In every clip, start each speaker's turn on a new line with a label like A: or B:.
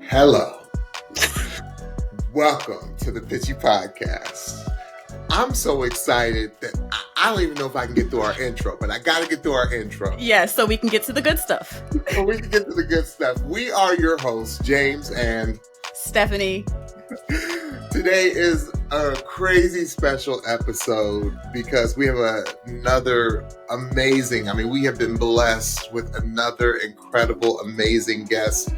A: Hello. Welcome to the Pitchy podcast. I'm so excited that I don't even know if I can get through our intro, but I got to get through our intro.
B: Yeah, so we can get to the good stuff.
A: So we can get to the good stuff. We are your hosts, James and
B: Stephanie.
A: Today is a crazy special episode because we have another amazing, we have been blessed with another incredible, amazing guest.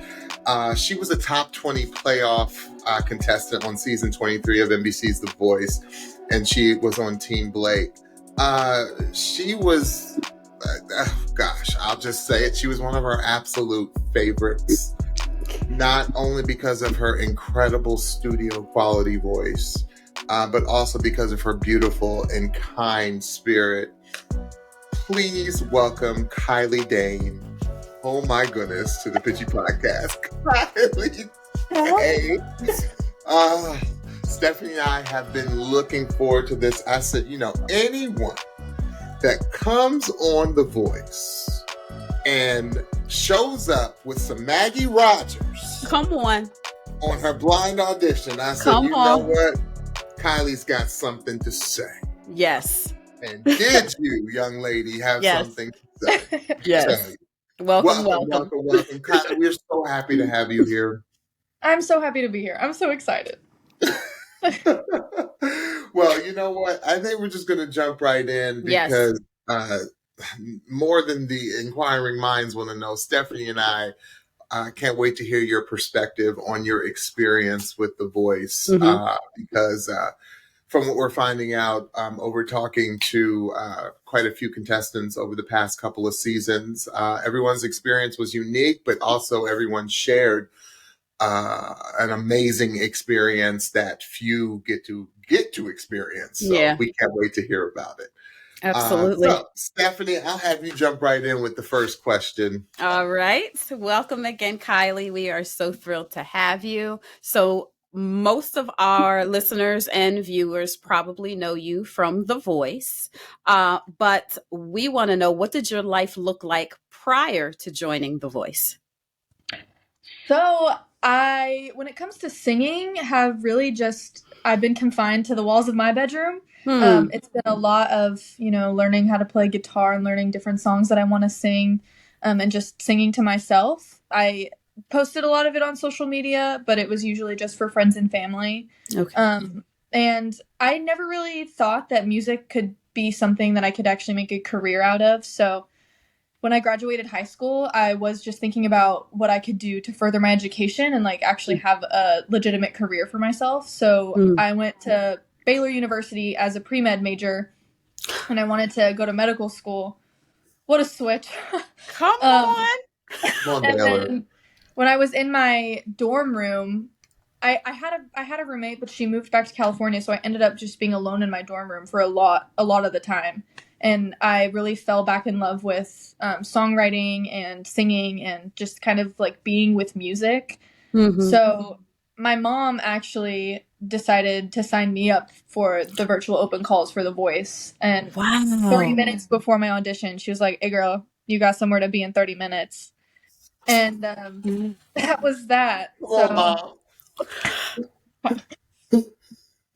A: She was a top 20 playoff contestant on season 23 of NBC's The Voice, and she was on Team Blake. She was, I'll just say it, she was one of our absolute favorites. Not only because of her incredible studio quality voice, but also because of her beautiful and kind spirit. Please welcome Kylee Dayne. Oh my goodness, to the Pitchy podcast. Kylee. Hey. Stephanie and I have been looking forward to this. I said, anyone that comes on The Voice and shows up with some Maggie Rogers.
B: Come on
A: her blind audition. I said, know what? Kylie's got something to say.
B: Yes.
A: And did you, young lady, have something to say?
B: Yes. Welcome.
A: Kylie, we're so happy to have you here.
C: I'm so happy to be here. I'm so excited.
A: Well, you know what? I think we're just going to jump right in because more than the inquiring minds want to know, Stephanie and I can't wait to hear your perspective on your experience with The Voice, because from what we're finding out over talking to quite a few contestants over the past couple of seasons, everyone's experience was unique, but also everyone shared an amazing experience that few get to experience. So we can't wait to hear about it.
B: Absolutely.
A: So, Stephanie, I'll have you jump right in with the first question.
B: All right. So welcome again, Kylie. We are so thrilled to have you. So most of our listeners and viewers probably know you from The Voice, but we want to know, what did your life look like prior to joining The Voice?
C: So when it comes to singing, I've been confined to the walls of my bedroom. It's been a lot of, learning how to play guitar and learning different songs that I want to sing, and just singing to myself. I posted a lot of it on social media, but it was usually just for friends and family. Okay. And I never really thought that music could be something that I could actually make a career out of. So when I graduated high school, I was just thinking about what I could do to further my education and actually have a legitimate career for myself. So I went to Baylor University as a pre-med major, and I wanted to go to medical school. What a switch.
B: Come on.
A: Come on,
C: and
A: Baylor.
C: then when I was in my dorm room, I had a roommate, but she moved back to California, so I ended up just being alone in my dorm room for a lot of the time. And I really fell back in love with songwriting and singing and just kind of being with music. So my mom actually decided to sign me up for the virtual open calls for The Voice. And 30 minutes before my audition, she was like, "Hey girl, you got somewhere to be in 30 minutes. And that was that.
A: Oh,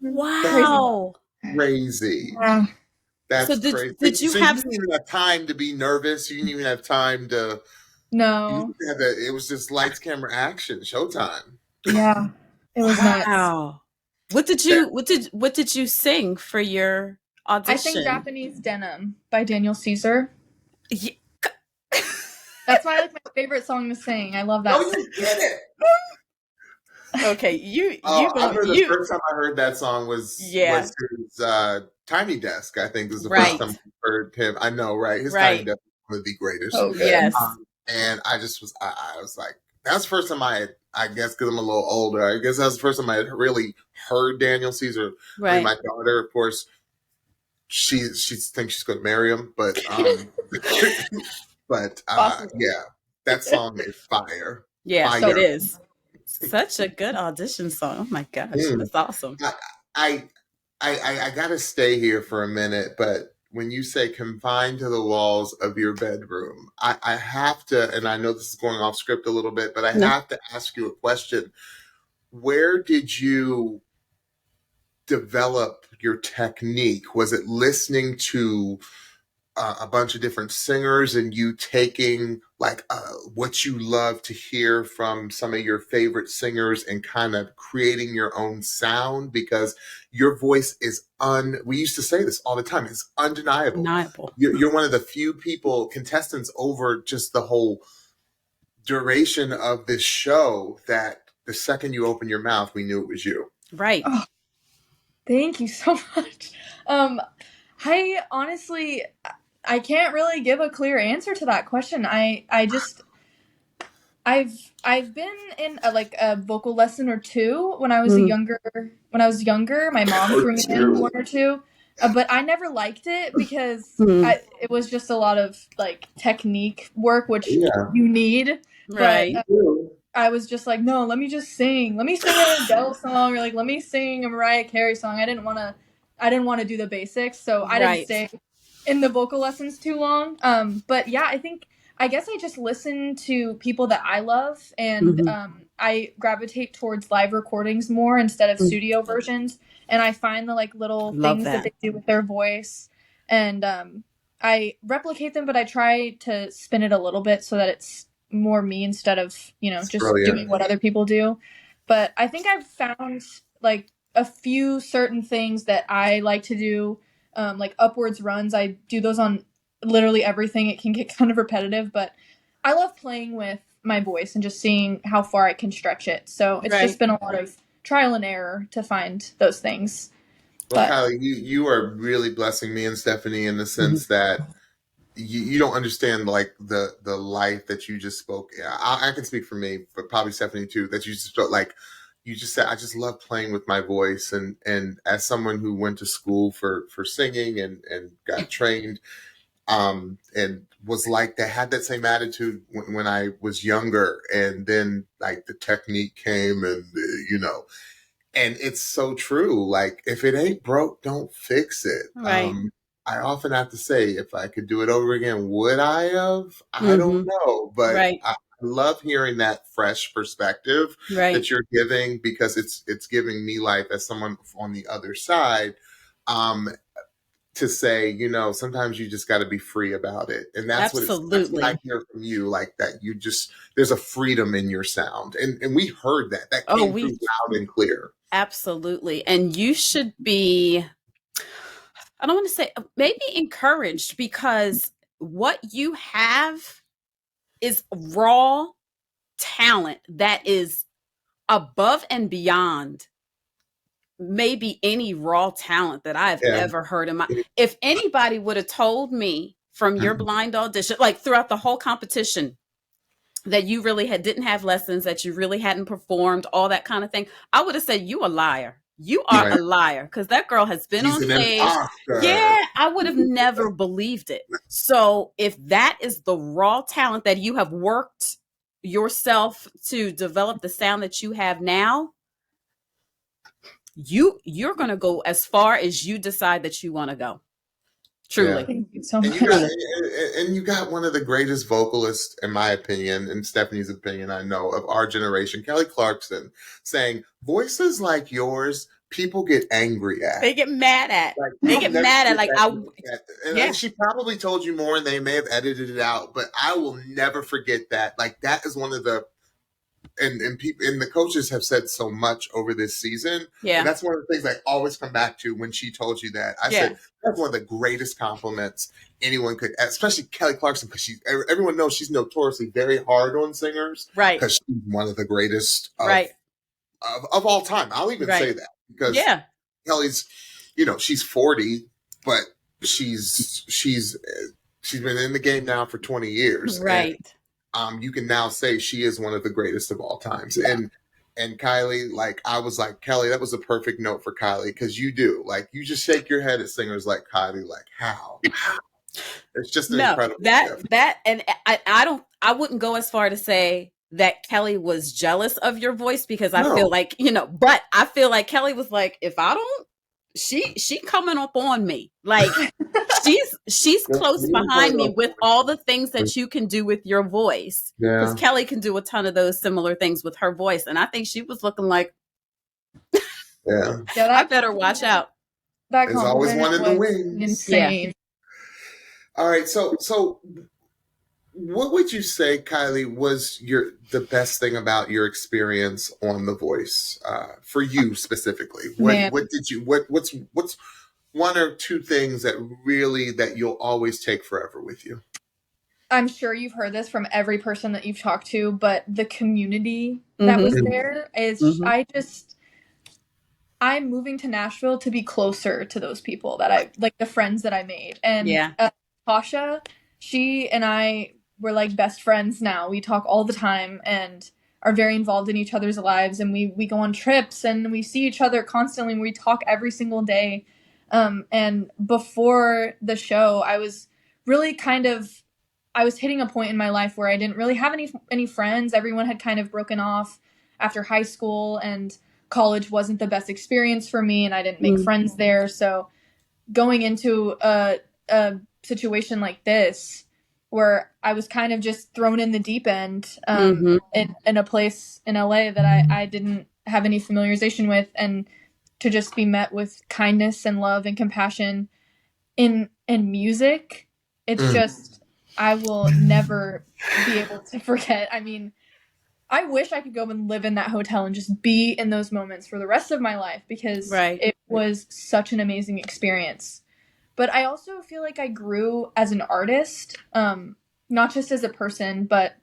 B: Wow.
A: Crazy.
C: Yeah.
A: That's
B: so
A: crazy.
B: Did you
A: so
B: have...
A: you didn't even have time to be nervous. You didn't even have time to...
C: No.
A: It was just lights, camera, action, showtime.
C: Yeah. It was nuts.
B: Wow. What did you sing for your audition?
C: I sang Japanese Denim by Daniel Caesar.
B: Yeah.
C: That's my favorite song to sing. I love that.
A: Oh, you did it!
B: Okay,
A: the first time I heard that song was his Tiny Desk. I think was the first time I heard him. I know, right? His Tiny Desk was one of the greatest.
C: Oh,
B: yes.
A: And I just was, I was like, that's the first time I guess because I'm a little older, I guess that's the first time I had really heard Daniel Caesar.
B: Right.
A: My daughter, of course, she thinks she's going to marry him, but
C: Awesome.
A: yeah, that song is fire.
B: Yeah,
A: fire.
B: So it is. Such a good audition song. Oh my gosh, that's awesome.
A: I gotta stay here for a minute, but when you say confined to the walls of your bedroom, I have to, and I know this is going off script a little bit, but I have to ask you a question. Where did you develop your technique? Was it listening to a bunch of different singers and you taking like what you love to hear from some of your favorite singers and kind of creating your own sound? Because your voice is we used to say this all the time, it's undeniable. You're one of the few contestants over just the whole duration of this show that the second you open your mouth, we knew it was you.
B: Right.
C: Oh, thank you so much. I honestly, I can't really give a clear answer to that question. I've been in a vocal lesson or two when I was younger. My mom threw me in one or two, but I never liked it because it was just a lot of like technique work, which you need.
B: Right.
C: But I was just like, no, let me just sing. Let me sing an Adele song, or like let me sing a Mariah Carey song. I didn't want to do the basics, so I didn't stay in the vocal lessons too long. But yeah, I guess I just listen to people that I love, and I gravitate towards live recordings more instead of studio versions. And I find the like little things that they do with their voice, and I replicate them, but I try to spin it a little bit so that it's more me instead of, just doing what other people do. But I think I've found like a few certain things that I like to do, like upwards runs. I do those on literally everything. It can get kind of repetitive, but I love playing with my voice and just seeing how far I can stretch it. So it's just been a lot of trial and error to find those things.
A: Well, Kylee, you are really blessing me and Stephanie in the sense that you don't understand like the life that you just spoke. I can speak for me, but probably Stephanie too, that you just felt like you just said, I just love playing with my voice. And as someone who went to school for singing and got trained, and was like that, had that same attitude when I was younger, and then like the technique came and, and it's so true. Like if it ain't broke, don't fix it.
B: Right.
A: I often have to say, if I could do it over again, would I have? I don't know, but I love hearing that fresh perspective that you're giving, because it's giving me life as someone on the other side, to say, sometimes you just got to be free about it. And that's that's what I hear from you, like that there's a freedom in your sound. And we heard that came through loud and clear.
B: Absolutely. And you should be, I don't want to say maybe encouraged, because what you have is raw talent that is above and beyond maybe any raw talent that I've ever heard in my. If anybody would have told me from your blind audition, like throughout the whole competition, that you really didn't have lessons, that you really hadn't performed, all that kind of thing, I would have said, you a liar. You are a liar, because that girl has been on stage. Yeah, I would have never believed it. So if that is the raw talent that you have worked yourself to develop the sound that you have now, you're going to go as far as you decide that you want to go. Truly.
C: Yeah. Thank you so much.
A: And you got one of the greatest vocalists, in my opinion, and Stephanie's opinion, I know, of our generation, Kelly Clarkson, saying voices like yours, people get angry at.
B: They get mad at.
A: Like,
B: they get mad at. Like,
A: and she probably told you more and they may have edited it out, but I will never forget that. Like, that is one of the, and people and the coaches have said so much over this season.
B: Yeah.
A: And that's one of the things I always come back to when she told you that. I said, that's one of the greatest compliments anyone could, especially Kelly Clarkson, because everyone knows she's notoriously very hard on singers.
B: Right.
A: Because she's one of the greatest of all time. I'll even say that, because Kelly's, she's 40, but she's been in the game now for 20 years.
B: Right.
A: And, you can now say she is one of the greatest of all times. Yeah. And Kylee, like, I was like, Kelly, that was a perfect note for Kylee, because you do. Like, you just shake your head at singers like Kylee, like, how? It's just an incredible gift.
B: And I wouldn't go as far to say that Kelly was jealous of your voice, because I feel like, but I feel like Kelly was like, if I don't, she coming up on me. Like, she's close behind me with all the things that you can do with your voice. Because
A: Yeah.
B: Kylee can do a ton of those similar things with her voice. And I think she was looking like,
A: Yeah.
B: I better watch out.
C: That
A: There's always one in the
C: was
A: wings.
C: insane.
A: All right. So what would you say, Kylee, was the best thing about your experience on The Voice, for you specifically? What's one or two things that you'll always take forever with you?
C: I'm sure you've heard this from every person that you've talked to, but the community that was there is, I'm moving to Nashville to be closer to those people that I, like the friends that I made. And Tasha, she and I were like best friends now. We talk all the time and are very involved in each other's lives. And we go on trips and we see each other constantly. And we talk every single day. And before the show, I was really I was hitting a point in my life where I didn't really have any friends. Everyone had kind of broken off after high school, and college wasn't the best experience for me, and I didn't make friends there. So going into a situation like this, where I was kind of just thrown in the deep end, in a place in LA that I didn't have any familiarization with, and to just be met with kindness and love and compassion in music, it's just, I will never be able to forget. I mean, I wish I could go and live in that hotel and just be in those moments for the rest of my life, because it was such an amazing experience. But I also feel like I grew as an artist, not just as a person, but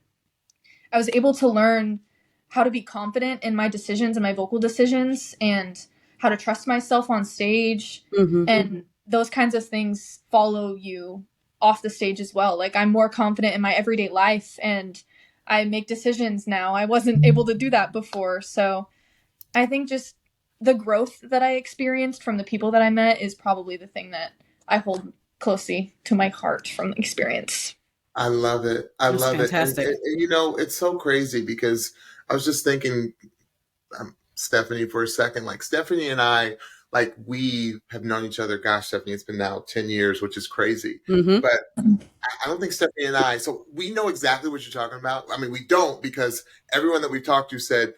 C: I was able to learn how to be confident in my decisions and my vocal decisions, and how to trust myself on stage. And those kinds of things follow you off the stage as well. Like, I'm more confident in my everyday life, and I make decisions now. I wasn't able to do that before. So I think just the growth that I experienced from the people that I met is probably the thing that I hold closely to my heart from the experience.
A: I love it.
B: That's love fantastic.
A: And, you know, it's so crazy because I was just thinking, Stephanie, for a second, like Stephanie and I, like, we have known each other. Gosh, Stephanie, it's been now 10 years, which is crazy. But I don't think Stephanie and I, so we know exactly what you're talking about. I mean, we don't, because everyone that we've talked to said,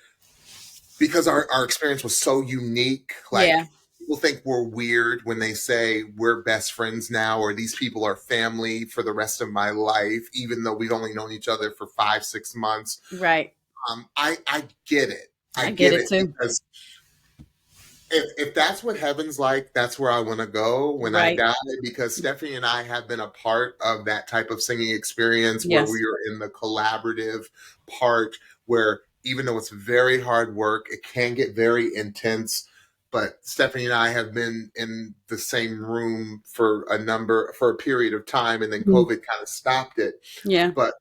A: because our experience was so unique, like, people think we're weird when they say we're best friends now, or these people are family for the rest of my life, even though we've only known each other for 5-6 months.
B: Right.
A: I get it.
B: I get it too.
A: Because if that's what heaven's like, that's where I want to go when I die, because Stephanie and I have been a part of that type of singing experience where we are in the collaborative part, where even though it's very hard work, it can get very intense. But Stephanie and I have been in the same room for a period of time, and then COVID kind of stopped it.
B: Yeah.
A: But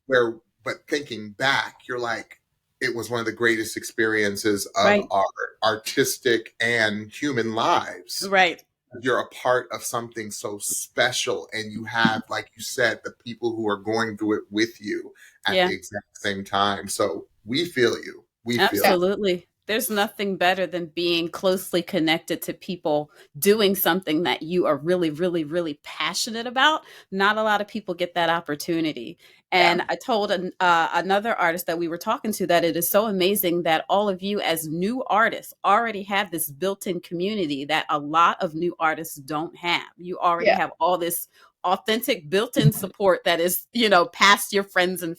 A: thinking back, you're like, it was one of the greatest experiences of our artistic and human lives.
B: Right.
A: You're a part of something so special, and you have, like you said, the people who are going through it with you at the exact same time. So we feel you.
B: Absolutely. There's nothing better than being closely connected to people doing something that you are really, really, really passionate about. Not a lot of people get that opportunity. And I told another artist that we were talking to that it is so amazing that all of you as new artists already have this built-in community that a lot of new artists don't have. You already have all this authentic built-in support that is, you know, past your friends and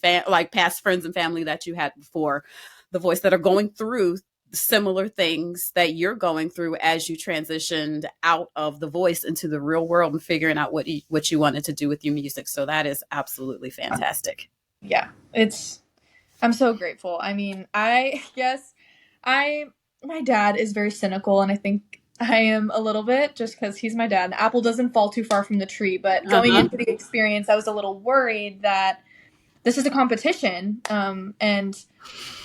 B: past friends and family that you had before The Voice, that are going through similar things that you're going through as you transitioned out of The Voice into the real world and figuring out what you wanted to do with your music. So that is absolutely fantastic.
C: Yeah, I'm so grateful. I mean, my dad is very cynical, and I think I am a little bit, just because he's my dad. The apple doesn't fall too far from the tree, but going into the experience, I was a little worried that this is a competition, and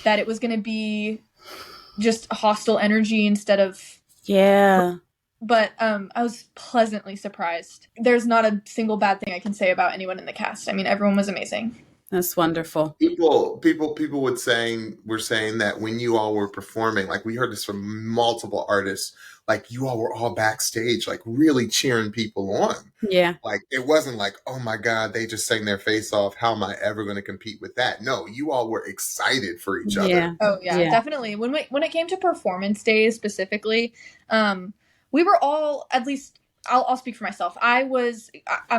C: that it was going to be just hostile energy instead of but I was pleasantly surprised. There's not a single bad thing I can say about anyone in the cast. I mean, everyone was amazing.
B: That's wonderful.
A: People were saying that when you all were performing, like we heard this from multiple artists, like you all were all backstage, like really cheering people on.
B: Yeah.
A: Like it wasn't like, oh my God, they just sang their face off. How am I ever going to compete with that? No, you all were excited for each other.
C: Oh yeah, definitely. When it came to performance days specifically, we were all, at least I'll speak for myself. I'm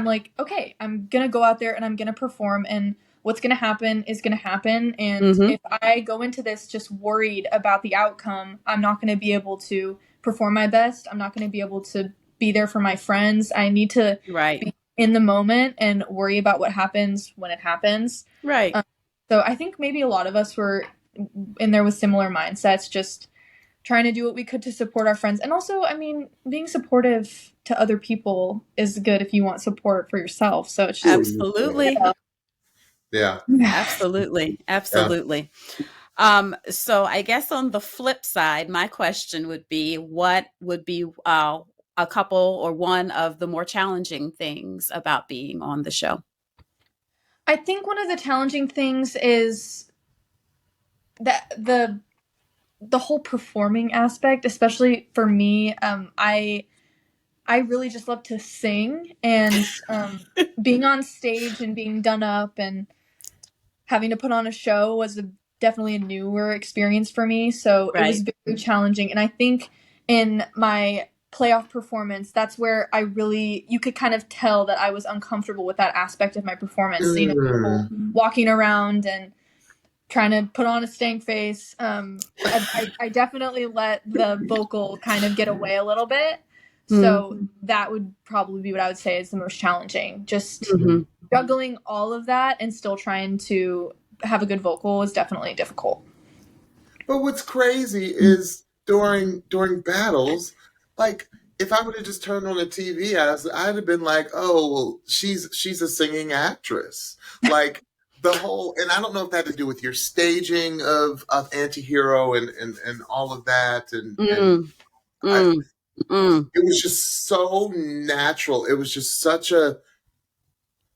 C: like, okay, I'm gonna go out there and I'm gonna perform, and what's gonna happen is gonna happen. And if I go into this just worried about the outcome, I'm not gonna be able to perform my best. I'm not gonna be able to be there for my friends. I need to be in the moment and worry about what happens when it happens.
B: Right.
C: So I think maybe a lot of us were in there with similar mindsets, just trying to do what we could to support our friends. And also, I mean, being supportive to other people is good if you want support for yourself. So it's just
B: absolutely.
A: Yeah.
B: Absolutely. So I guess on the flip side, my question would be, what would be a couple or one of the more challenging things about being on the show?
C: I think one of the challenging things is that the whole performing aspect, especially for me. I really just love to sing, and being on stage and being done up and having to put on a show was definitely a newer experience for me. So it was very challenging. And I think in my playoff performance, that's where you could kind of tell that I was uncomfortable with that aspect of my performance. You know, people walking around and trying to put on a stank face. I definitely let the vocal kind of get away a little bit. So that would probably be what I would say is the most challenging. Just juggling all of that and still trying to have a good vocal is definitely difficult.
A: But what's crazy is during battles, like if I would have just turned on the TV, I'd have been like, oh, well, she's a singing actress. Like the whole, and I don't know if that had to do with your staging of Antihero and all of that. It was just so natural. It was just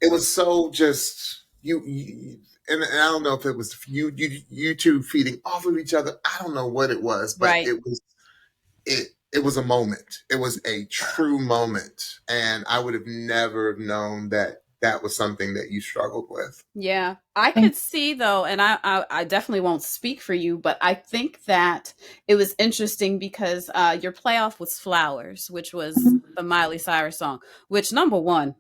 A: it was so just and I don't know if it was you two feeding off of each other. I don't know what it was, but it was a moment. It was a true moment, and I would have never known that was something that you struggled with.
B: Yeah, I could see though, and I definitely won't speak for you, but I think that it was interesting because your playoff was Flowers, which was the Miley Cyrus song, which number one,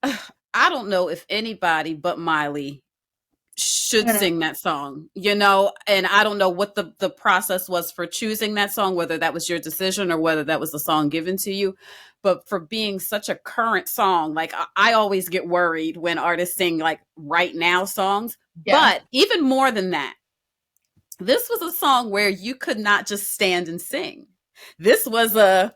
B: I don't know if anybody but Miley should sing that song, you know, and I don't know what the process was for choosing that song, whether that was your decision or whether that was the song given to you. But for being such a current song, like I always get worried when artists sing like right now songs. Yeah. But even more than that, this was a song where you could not just stand and sing. This was and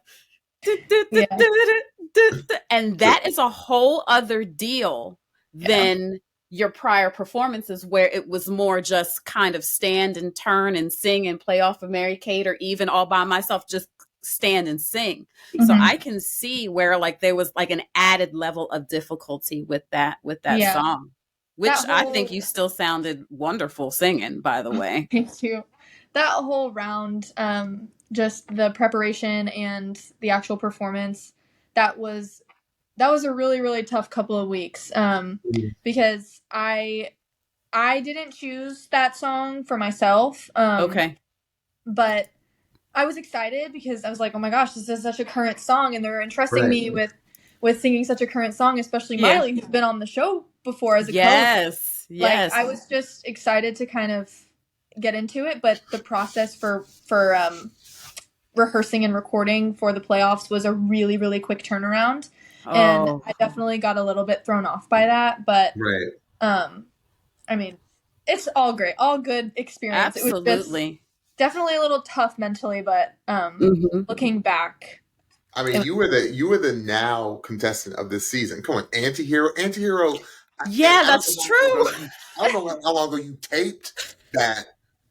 B: that is a whole other deal than your prior performances, where it was more just kind of stand and turn and sing and play off of Mary Kate, or even All by Myself, just stand and sing. So I can see where like there was like an added level of difficulty with that song, which I think you still sounded wonderful singing, by the way.
C: Thank you. That whole round, just the preparation and the actual performance, that was a really, really tough couple of weeks, because I didn't choose that song for myself. But I was excited because I was like, oh my gosh, this is such a current song, and they're entrusting me with singing such a current song, especially Miley, who's been on the show before as a co-host. Like, I was just excited to kind of get into it, but the process for rehearsing and recording for the playoffs was a really, really quick turnaround. And I definitely got a little bit thrown off by that, but I mean, it's all great, all good experience.
B: Absolutely.
C: It was just definitely a little tough mentally, but looking back,
A: I mean, you were the now contestant of this season. Come on, Antihero.
B: Yeah, that's true.
A: I don't know how long ago you taped that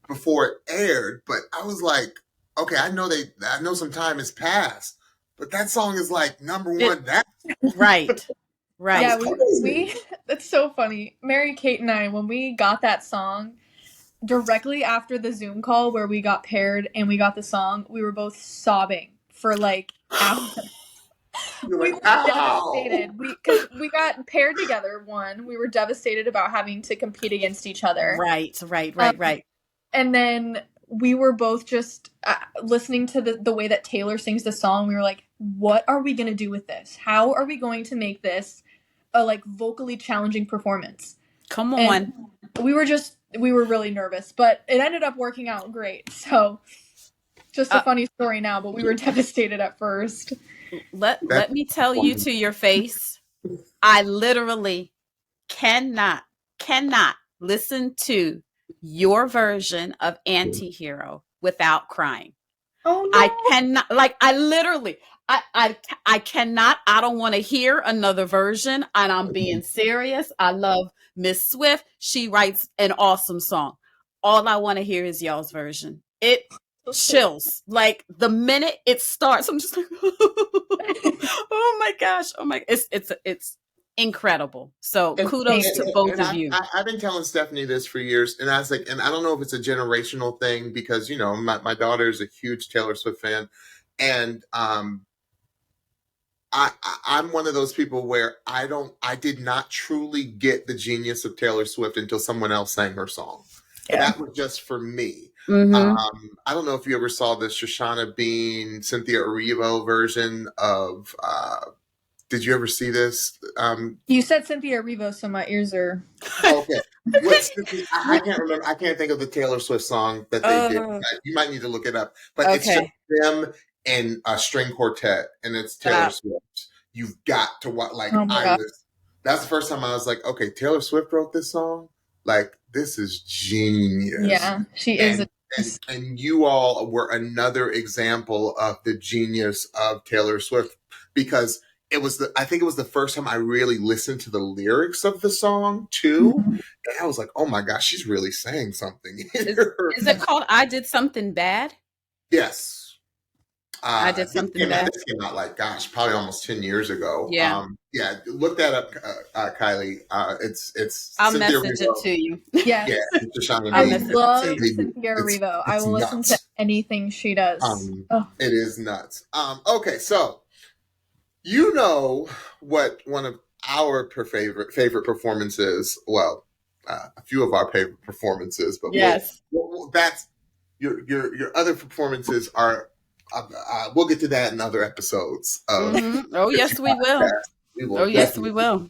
A: before it aired, but I was like, okay, I know some time has passed, but that song is like number one.
B: Right. Right.
C: Yeah, we that's so funny. Mary Kate and I, when we got that song directly after the Zoom call where we got paired and we got the song, we were both sobbing for like hours. We were devastated. Because we got paired together. One, we were devastated about having to compete against each other.
B: Right.
C: And then we were both just listening to the way that Taylor sings the song. We were like, what are we going to do with this? How are we going to make this a like vocally challenging performance?
B: Come on.
C: And we were really nervous, but it ended up working out great. So just a funny story now, but we were devastated at first.
B: Let me tell you to your face, I literally cannot listen to your version of Anti-Hero without crying.
C: Oh no.
B: I cannot, like, I literally, I cannot, I don't want to hear another version, and I'm being serious. I love Miss Swift. She writes an awesome song. All I want to hear is y'all's version. It chills. Like, the minute it starts, I'm just like, oh my gosh. Oh my, it's incredible. So kudos to both of you.
A: I've been telling Stephanie this for years, and I was like, and I don't know if it's a generational thing because, you know, my daughter is a huge Taylor Swift fan, and I'm one of those people where I did not truly get the genius of Taylor Swift until someone else sang her song. Yeah. That was just for me.
B: Mm-hmm.
A: I don't know if you ever saw the Shoshana Bean, Cynthia Erivo version of, did you ever see this?
C: You said Cynthia Erivo, so my ears are...
A: Okay. I can't remember. I can't think of the Taylor Swift song that they did. You might need to look it up. But it's just them and a string quartet, and it's Taylor Swift. You've got to watch. Like, that's the first time I was like, okay, Taylor Swift wrote this song? Like, this is genius.
C: Yeah, she is.
A: And you all were another example of the genius of Taylor Swift, because I think it was the first time I really listened to the lyrics of the song too. Mm-hmm. And I was like, oh my gosh, she's really saying something here.
B: Is it called I Did Something Bad?
A: Yes.
B: I Did Something Bad.
A: This came out like, gosh, probably almost 10 years ago.
B: Yeah.
A: Look that up, Kylie. It's
B: I'll message it to you.
C: Yes.
A: Yeah.
C: I love Cynthia Erivo. I will listen to anything she does.
A: It is nuts. Okay, so you know what one of our favorite performances, well, a few of our favorite performances, but
B: yes,
A: that's your other performances are. We'll get to that in other episodes.
B: Oh yes, we will. Oh yes, we will.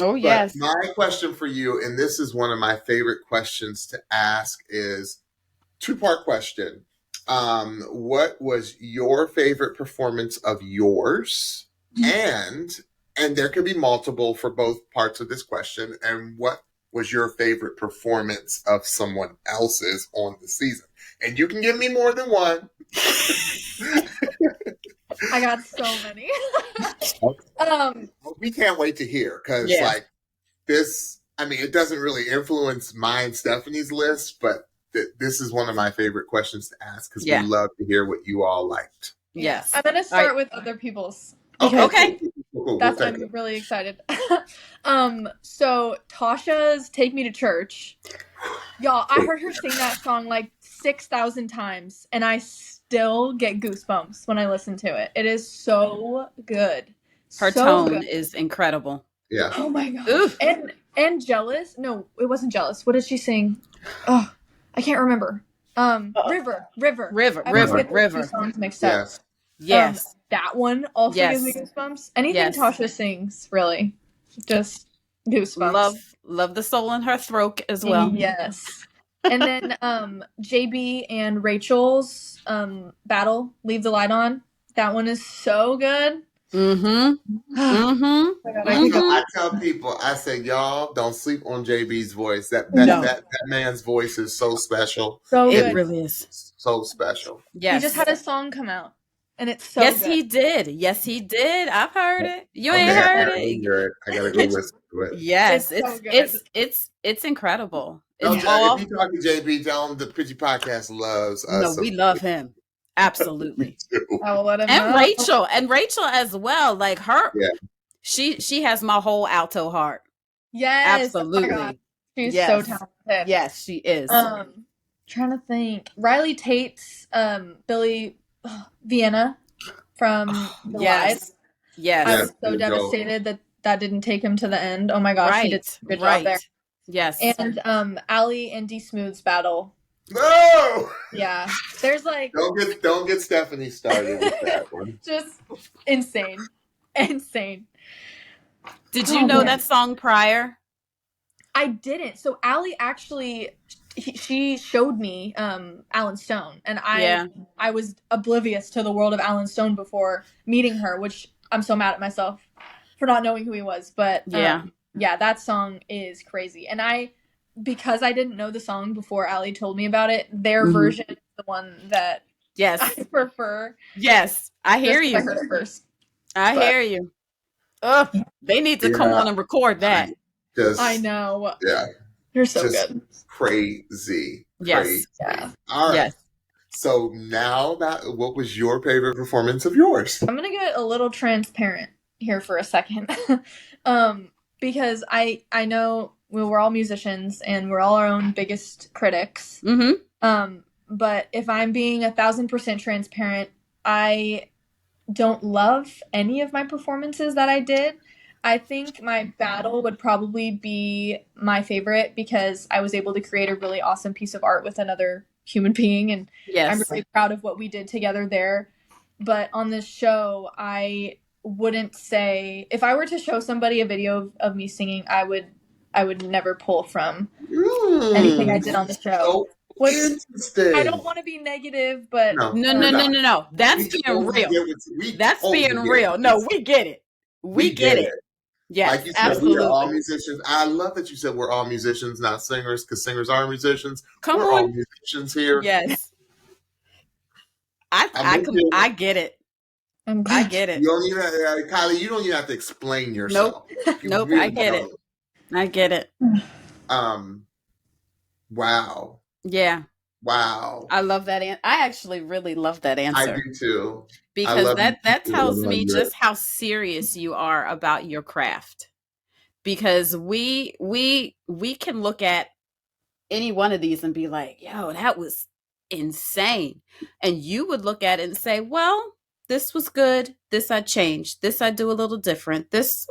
B: Oh yes.
A: But my question for you, and this is one of my favorite questions to ask, is two-part question. What was your favorite performance of yours? And there could be multiple for both parts of this question. And what was your favorite performance of someone else's on the season? And you can give me more than one.
C: I got so many.
A: We can't wait to hear, because like this, I mean, it doesn't really influence mine and Stephanie's list, but this is one of my favorite questions to ask, because we love to hear what you all liked.
B: Yes.
C: I'm going to start with other people's.
B: Okay.
C: I'm really excited. So Tasha's Take Me to Church. Y'all, I heard her sing that song like 6,000 times, and I still get goosebumps when I listen to it. It is so good.
B: Her tone is incredible.
A: Yeah.
C: Oh my god. Oof. And Jealous. No, it wasn't Jealous. What did she sing? Oh, I can't remember. River.
A: Songs
C: mixed up.
B: Yes.
C: That one also gives me goosebumps. Anything Tasha sings, really, just goosebumps.
B: Love the soul in her throat as well.
C: Yes. And then JB and Rachel's battle, Leave the Light On. That one is so good.
A: I tell people, I say, y'all don't sleep on JB's voice. That man's voice is so special.
C: So
B: it really is
A: so special.
C: Yes. He just had a song come out, and it's so
B: good. Yes, he did. I've heard it. You ain't heard it.
A: I gotta go listen to it.
B: Yes, it's incredible.
A: If you talk to JB, tell him the Pitchy podcast loves us.
B: No, we love him. Absolutely.
C: I will let him
B: and
C: know.
B: Rachel as well. Like her, She has my whole alto heart.
C: Yes.
B: Absolutely.
C: Oh my God. She's
B: Yes.
C: so talented.
B: Yes, she is.
C: Trying to think. Riley Tate's Billy Vienna from the Live.
B: Yes.
C: I was so devastated that didn't take him to the end. Oh my gosh, he did a good job there.
B: Yes.
C: And Allie and D Smooth's battle.
A: No!
C: Yeah. There's like
A: Don't get Stephanie started with that one.
C: Just insane. Insane.
B: Did you know that song prior?
C: I didn't. So Allie actually she showed me Alan Stone, and I was oblivious to the world of Alan Stone before meeting her, which I'm so mad at myself for not knowing who he was. But that song is crazy. And because I didn't know the song before Allie told me about it, their version is the one that I prefer.
B: Yes, I hear you.
C: I heard it first.
B: I hear you. Ugh, they need to come on and record that.
C: I know.
A: Yeah.
C: You're so good.
A: Crazy.
B: Yes.
A: Crazy.
C: Yeah.
A: All right.
B: Yes.
A: So now what was your favorite performance of yours?
C: I'm going to get a little transparent here for a second. Because I know we're all musicians and we're all our own biggest critics. But if I'm being 1,000% transparent, I don't love any of my performances that I did. I think my battle would probably be my favorite because I was able to create a really awesome piece of art with another human being, and I'm really proud of what we did together there. But on this show, I wouldn't say, if I were to show somebody a video of me singing, I would never pull from anything I did on the show. I don't want to be negative, but
B: no. That's being real. That's being real. No, we get it. We get it. Yes,
A: like you said,
B: absolutely.
A: We are all musicians. I love that you said we're all musicians, not singers, because singers are musicians.
B: We're
A: all musicians here.
B: Yes. I get it. I get it.
A: You don't even, Kylie, you don't even have to explain yourself.
B: Nope. Really I get it. I get it.
A: Wow.
B: Yeah.
A: Wow.
B: I love that. I actually really love that answer.
A: I do too.
B: Because that tells me just how serious you are about your craft. Because we can look at any one of these and be like, yo, that was insane. And you would look at it and say, well, this was good. This I changed. This I do a little different. This,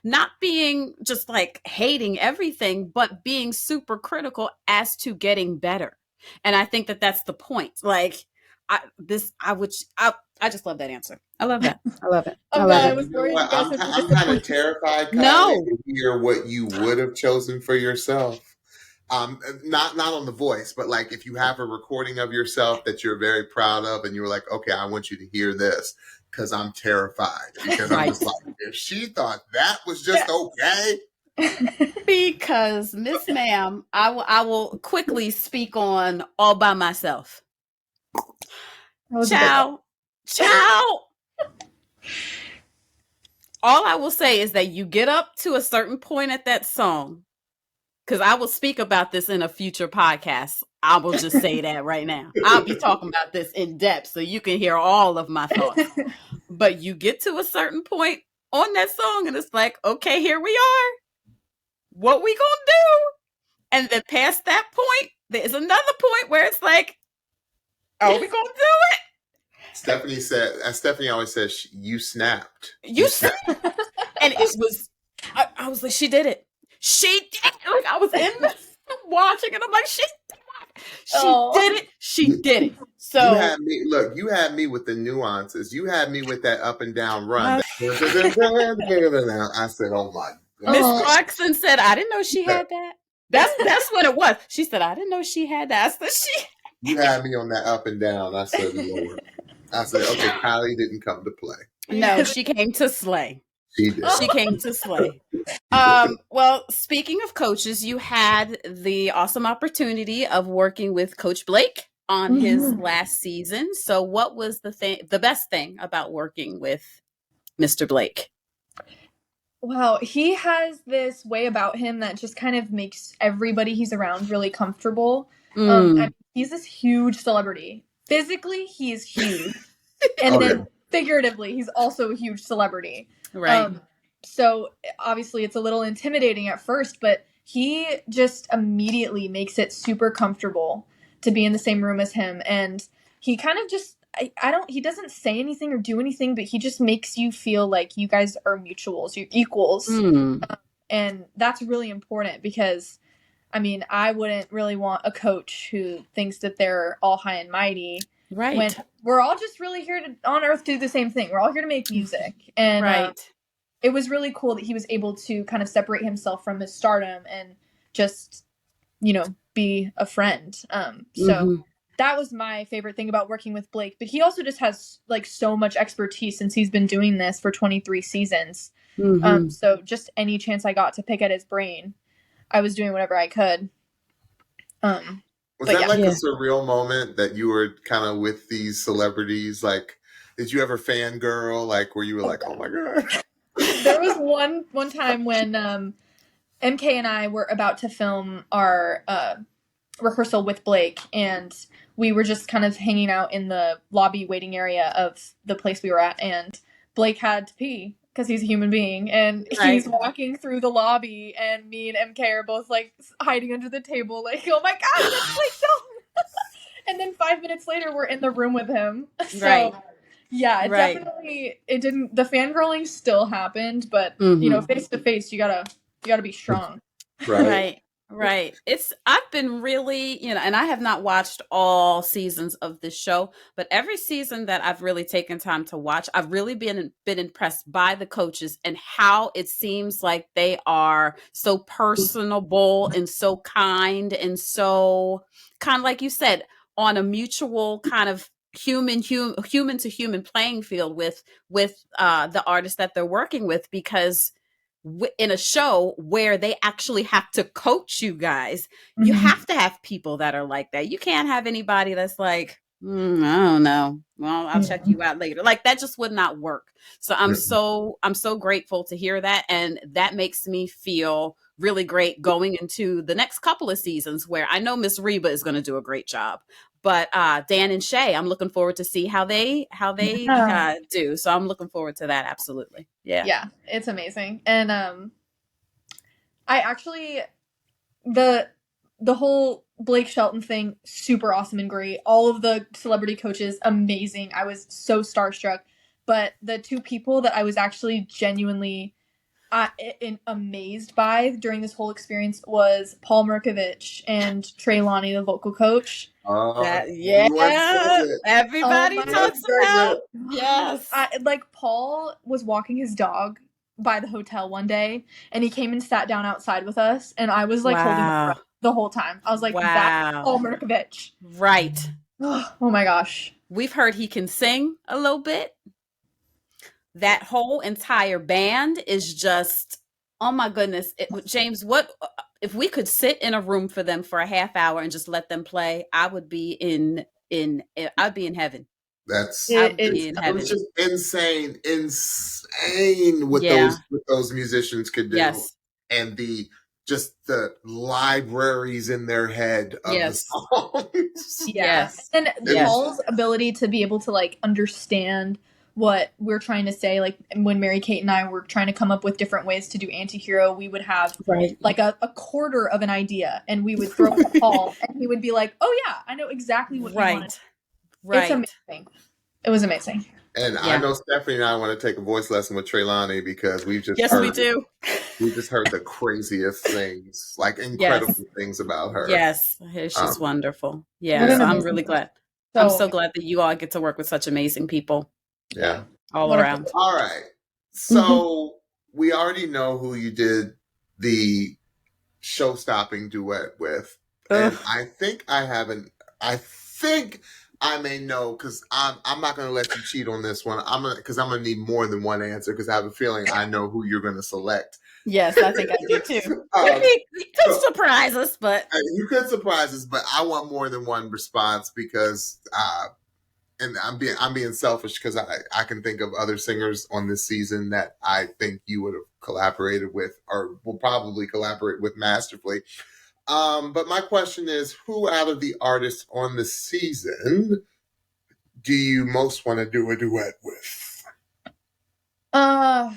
B: not being just like hating everything, but being super critical as to getting better. And I think that that's the point. Like, I just love that answer. I love that. I love it.
C: I'm
A: kind of terrified to hear what you would have chosen for yourself. Not on The Voice, but like if you have a recording of yourself that you're very proud of and you were like, okay, I want you to hear this because I'm terrified. Because I'm just like, if she thought that was just okay.
B: Because Miss Ma'am, I will quickly speak on All by Myself. Ciao. All I will say is that you get up to a certain point at that song, because I will speak about this in a future podcast. I will just say that right now. I'll be talking about this in depth so you can hear all of my thoughts. But you get to a certain point on that song and it's like, okay, here we are. What we gonna do? And then past that point, there's another point where it's like, are we gonna do it?
A: Stephanie always says, you snapped.
B: You snapped. And it was, I was like, she did it. She did it. Like, I was in the watching and I'm like, she did it. She did it. So
A: you had me with the nuances. You had me with that up and down run. I said, oh my God.
B: Miss Clarkson said, I didn't know she had that. That's what it was. She said, I didn't know she had that. I said,
A: you had me on that up and down. I said, Lord. I said, okay, Kylie didn't come to play.
B: No, she came to slay.
A: She did.
B: She came to slay. Well, speaking of coaches, you had the awesome opportunity of working with Coach Blake on his last season. So what was the best thing about working with Mr. Blake?
C: Wow, he has this way about him that just kind of makes everybody he's around really comfortable. I mean, he's this huge celebrity. Physically, he's huge. And figuratively, he's also a huge celebrity.
B: Right.
C: So obviously it's a little intimidating at first, but he just immediately makes it super comfortable to be in the same room as him. And he kind of just, he doesn't say anything or do anything, but he just makes you feel like you guys are mutuals, you're equals. And that's really important because, I mean, I wouldn't really want a coach who thinks that they're all high and mighty.
B: Right.
C: When we're all just really here on earth to do the same thing. We're all here to make music. And
B: right.
C: It was really cool that he was able to kind of separate himself from his stardom and just, be a friend. So that was my favorite thing about working with Blake. But he also just has like so much expertise since he's been doing this for 23 seasons. So just any chance I got to pick at his brain, I was doing whatever I could.
A: Was that like a surreal moment that you were kind of with these celebrities? Like, did you ever fangirl? Like, where you were like, oh my God.
C: There was one time when MK and I were about to film our rehearsal with Blake, and we were just kind of hanging out in the lobby waiting area of the place we were at, and Blake had to pee because he's a human being, and he's walking through the lobby, and me and MK are both like hiding under the table, like, oh my God, that's Blake Shelton. And then 5 minutes later, we're in the room with him. So, yeah, definitely, it didn't, the fangirling still happened, but, face to face, you gotta be strong.
B: Right. I've been really, and I have not watched all seasons of this show, but every season that I've really taken time to watch, I've really been impressed by the coaches and how it seems like they are so personable and so kind and so kind of, like you said, on a mutual kind of human to human playing field with the artists that they're working with, because in a show where they actually have to coach you guys, you have to have people that are like that. You can't have anybody that's like, I don't know. Well, I'll check you out later. Like, that just would not work. So I'm so grateful to hear that. And that makes me feel really great going into the next couple of seasons, where I know Miss Reba is going to do a great job. But Dan and Shay, I'm looking forward to see how they do. So I'm looking forward to that. Absolutely. Yeah,
C: it's amazing. And I actually, the whole Blake Shelton thing, super awesome and great. All of the celebrity coaches, amazing. I was so starstruck. But the two people that I was actually genuinely amazed by during this whole experience was Paul Merkovich and Treylani, the vocal coach.
B: Everybody talks about. Yes,
C: like Paul was walking his dog by the hotel one day, and he came and sat down outside with us, and I was like holding my breath the whole time. I was like, that's Paul Merkovich.
B: Right.
C: Oh my gosh.
B: We've heard he can sing a little bit. That whole entire band is just, oh my goodness. James, what if we could sit in a room for them for a half hour and just let them play? I would be in I'd be in heaven.
A: It's just insane what those musicians could do.
B: Yes.
A: And the libraries in their head of the songs.
C: Yes. And Paul's ability to be able to like understand what we're trying to say. Like when Mary-Kate and I were trying to come up with different ways to do Antihero, we would have like a quarter of an idea, and we would throw it at Paul, and he would be like, oh yeah, I know exactly what you want. It's amazing. It was amazing.
A: And I know Stephanie and I want to take a voice lesson with Treylani, because we've just
B: we do.
A: We just heard the craziest things, like incredible things about her.
B: Yes, it's just wonderful. Yeah, so I'm really glad. I'm so glad that you all get to work with such amazing people.
A: Yeah.
B: All around.
A: All right. So we already know who you did the show-stopping duet with. And I think I may know, because I'm not going to let you cheat on this one. I'm going to need more than one answer, because I have a feeling I know who you're going to select.
B: Yes, I think I do too. You could surprise us, but
A: you could surprise us, but I want more than one response, because and I'm being selfish, because I can think of other singers on this season that I think you would have collaborated with, or will probably collaborate with masterfully. But my question is, who out of the artists on the season do you most want to do a duet with?
C: Oh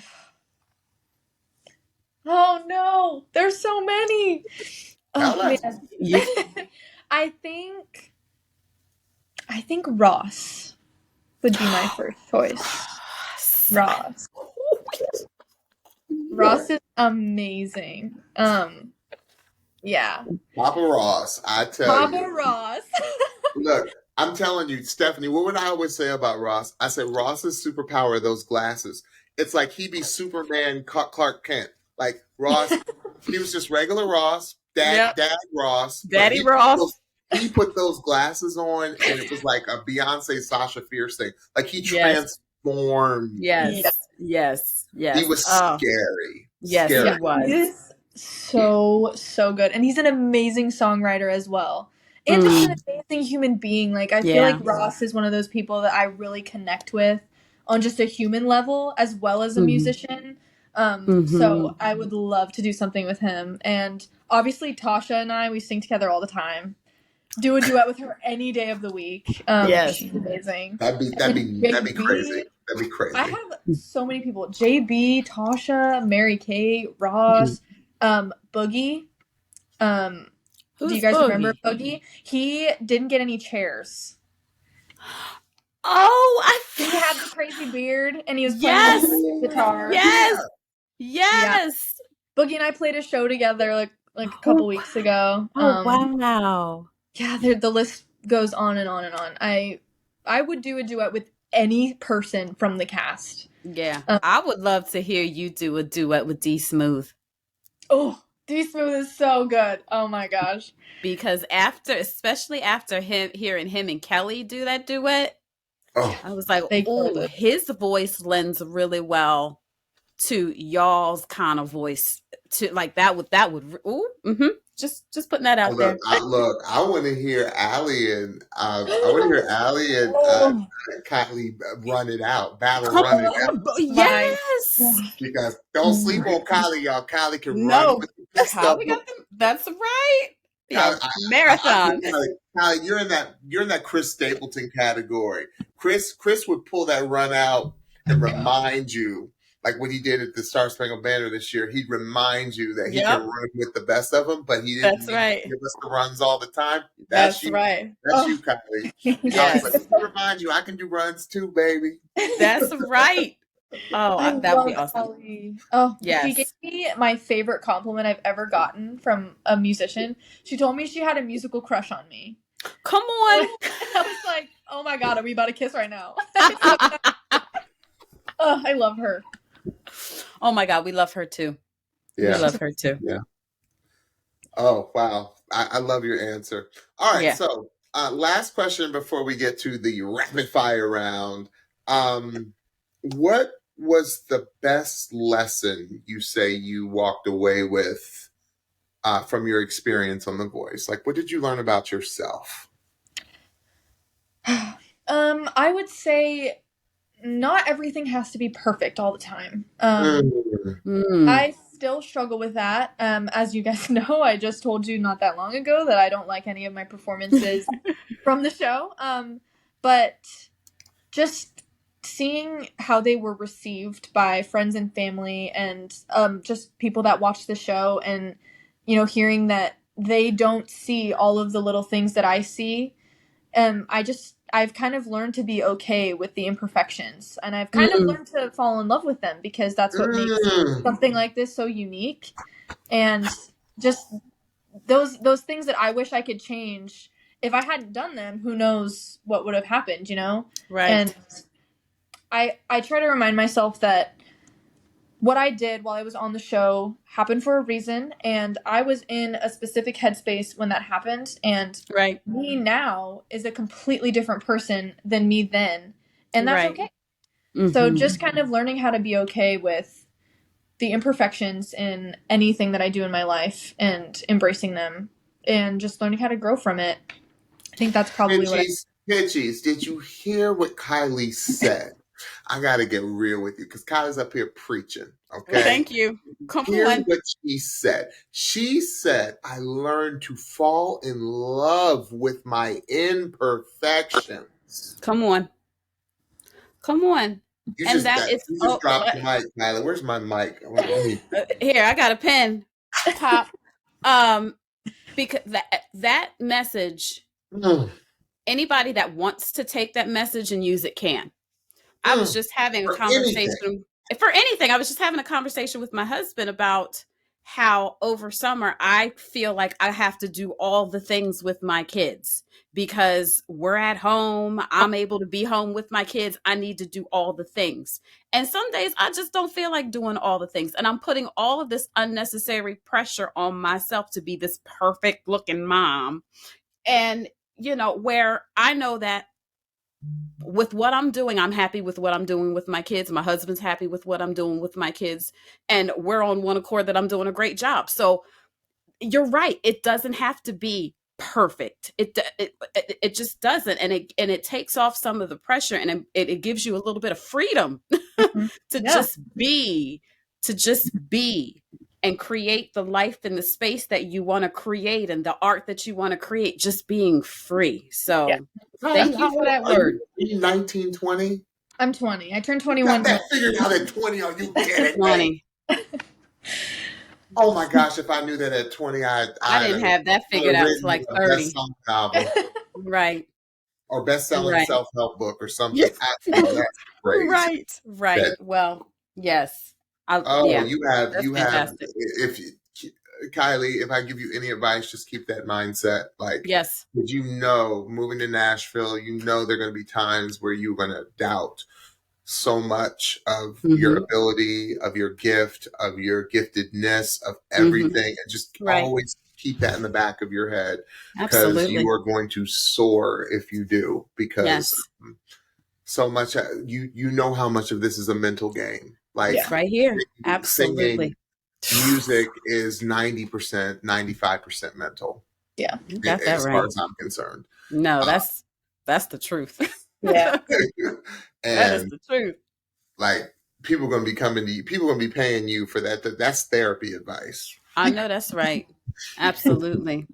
C: no, there's so many. Oh man. I think Ross would be my first choice. Ross. Ross is amazing. Yeah.
A: Papa Ross, I tell you.
C: Papa Ross.
A: Look, I'm telling you, Stephanie, what would I always say about Ross? I said Ross's superpower are those glasses. It's like he be Superman Clark Kent. Like Ross, he was just regular Ross, Dad Ross.
B: Daddy Ross.
A: He put those glasses on, and it was like a Beyonce Sasha Fierce thing. Like he transformed.
B: Yes.
A: He was scary.
B: Yes,
A: scary.
B: he was.
C: He is so good, and he's an amazing songwriter as well, and just an amazing human being. Like I feel like Ross is one of those people that I really connect with on just a human level as well as a musician. So I would love to do something with him, and obviously Tasha and I, we sing together all the time. Do a duet with her any day of the week. She's amazing.
A: That'd be crazy. That'd be crazy.
C: I have so many people: JB, Tasha, Mary Kate, Ross, Boogie. Do you guys remember Boogie? He didn't get any chairs.
B: Oh,
C: he had the crazy beard, and he was playing the guitar.
B: Yes.
C: Boogie and I played a show together like a couple weeks ago.
B: Wow.
C: Yeah, the list goes on and on and on. I would do a duet with any person from the cast.
B: Yeah, I would love to hear you do a duet with D Smooth.
C: Oh, D Smooth is so good. Oh my gosh.
B: Because especially after hearing him and Kelly do that duet, I was like, oh, his voice lends really well to y'all's kind of voice. To like that would just putting that out there.
A: I want to hear Allie and Kylee run it out, run it out.
B: Yes,
A: because don't sleep on Kylee, y'all. Kylee can run with the best of them.
B: That's right. Marathon.
A: Kylee, you're in that Chris Stapleton category. Chris would pull that run out and remind you. Like what he did at the Star Spangled Banner this year, he'd remind you that he can run with the best of them, but he didn't give us the runs all the time. That's you.
B: Right.
A: That's you, Kylee. Yes. Remind you, I can do runs too, baby.
B: That's right. Oh, that would be awesome.
C: Kylee. Oh, yes. She gave me my favorite compliment I've ever gotten from a musician. She told me she had a musical crush on me.
B: Come on.
C: I was like, oh my God, are we about to kiss right now? I love her.
B: Oh my God, we love her too. Yeah. We love her too.
A: Yeah. Oh, wow. I love your answer. All right. Yeah. So last question before we get to the rapid fire round. What was the best lesson you say you walked away with from your experience on The Voice? Like, what did you learn about yourself?
C: I would say not everything has to be perfect all the time. I still struggle with that. As you guys know, I just told you not that long ago that I don't like any of my performances from the show. But just seeing how they were received by friends and family and just people that watch the show and, hearing that they don't see all of the little things that I see. I've kind of learned to be okay with the imperfections, and I've kind of learned to fall in love with them because that's what makes something like this so unique. And just those things that I wish I could change, if I hadn't done them, who knows what would have happened, Right. And I try to remind myself that what I did while I was on the show happened for a reason, and I was in a specific headspace when that happened, and me now is a completely different person than me then, and that's okay. So just kind of learning how to be okay with the imperfections in anything that I do in my life and embracing them and just learning how to grow from it. I think that's probably
A: Pitchies, did you hear what Kylee said? I got to get real with you because Kylie's up here preaching. Okay.
B: Thank you. Come
A: Hear
B: on.
A: what she said. She said, I learned to fall in love with my imperfections.
B: Come on. Come on. And that is
A: you just dropped the mic, Kylie. Where's my mic?
B: here, I got a pen. Pop. Because that message, anybody that wants to take that message and use it can. I was just having a conversation for anything. I was just having a conversation with my husband about how over summer I feel like I have to do all the things with my kids because we're at home. I'm able to be home with my kids. I need to do all the things. And some days I just don't feel like doing all the things. And I'm putting all of this unnecessary pressure on myself to be this perfect looking mom. And, where I know that with what I'm doing, I'm happy with what I'm doing with my kids. My husband's happy with what I'm doing with my kids. And we're on one accord that I'm doing a great job. So you're right. It doesn't have to be perfect. It just doesn't. And it takes off some of the pressure and it gives you a little bit of freedom to just be and create the life and the space that you want to create and the art that you want to create, just being free. So thank you for that word.
A: Are you 19, 20?
C: I'm 20. I turned 21.
A: Got that figured out at 20. Are you kidding
B: 20.
A: Oh my gosh, if I knew that at 20, I
B: didn't have that figured out until like 30.
A: Best-selling novel.
B: Right.
A: Or best-selling self-help book or something. That's crazy.
B: Right. Well, yes.
A: You have Kylie, if I give you any advice, just keep that mindset. Like,
B: yes,
A: because moving to Nashville, there are going to be times where you're going to doubt so much of your ability, of your gift, of your giftedness, of everything, and just always keep that in the back of your head because you are going to soar if you do. Because so much, you know how much of this is a mental game. Like
B: right here, absolutely.
A: Music is 90%, 95% mental.
C: Yeah,
B: you got that
A: as
B: right.
A: far as I'm concerned.
B: No, that's the truth.
C: Yeah,
A: and
B: that is the truth.
A: Like people are going to be coming to you. People are going to be paying you for that. That's therapy advice.
B: I know that's right. Absolutely.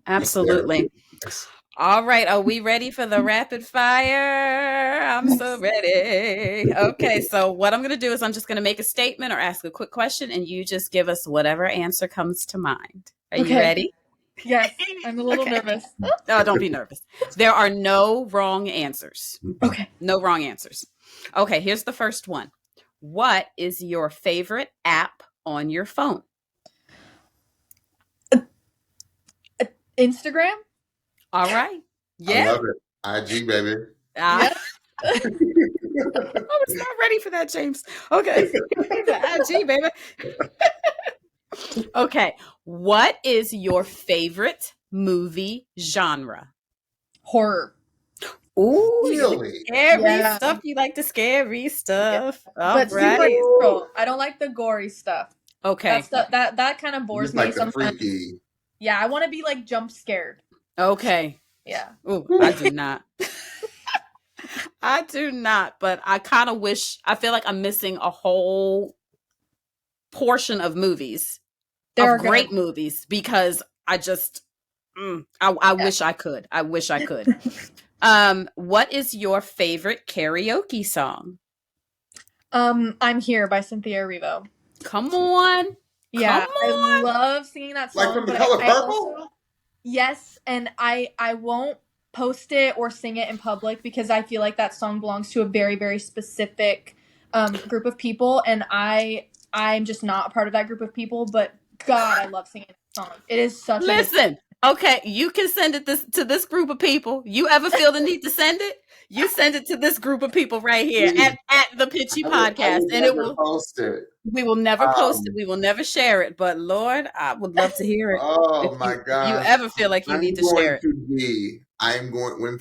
B: All right. Are we ready for the rapid fire? I'm so ready. Okay. So what I'm going to do is I'm just going to make a statement or ask a quick question and you just give us whatever answer comes to mind. Are you ready?
C: Yes. I'm a little nervous.
B: No, don't be nervous. There are no wrong answers.
C: Okay.
B: No wrong answers. Okay. Here's the first one. What is your favorite app on your phone?
C: Instagram.
B: All right. Yeah.
A: I love it. IG, baby.
B: I was not ready for that, James. Okay. IG, baby. Okay. What is your favorite movie genre?
C: Horror.
B: Ooh,
A: really?
B: Scary stuff. You like the scary stuff. All
C: but
B: right.
C: super I don't like the gory stuff.
B: Okay.
C: That kind of bores me
A: like
C: sometimes.
A: Freaky.
C: Yeah, I want to be like jump scared.
B: Okay.
C: Yeah.
B: Ooh, I do not. I do not, but I kind of wish, I feel like I'm missing a whole portion of movies. There are great movies because I just, I wish I could. I wish I could. What is your favorite karaoke song?
C: I'm Here by Cynthia Erivo.
B: Come on.
C: Yeah, I love singing that song.
A: Like from The Color Purple?
C: Yes, and I won't post it or sing it in public because I feel like that song belongs to a very, very specific group of people, and I'm just not a part of that group of people, but God, I love singing that song. It is such
B: okay, you can send it to this group of people. You ever feel the need to send it? You send it to this group of people right here at the Pitchy podcast, and it will post it. We will never post it. We will never share it. But Lord, I would love to hear it.
A: Oh my God!
B: You ever feel like you need to share it?
A: I'm going when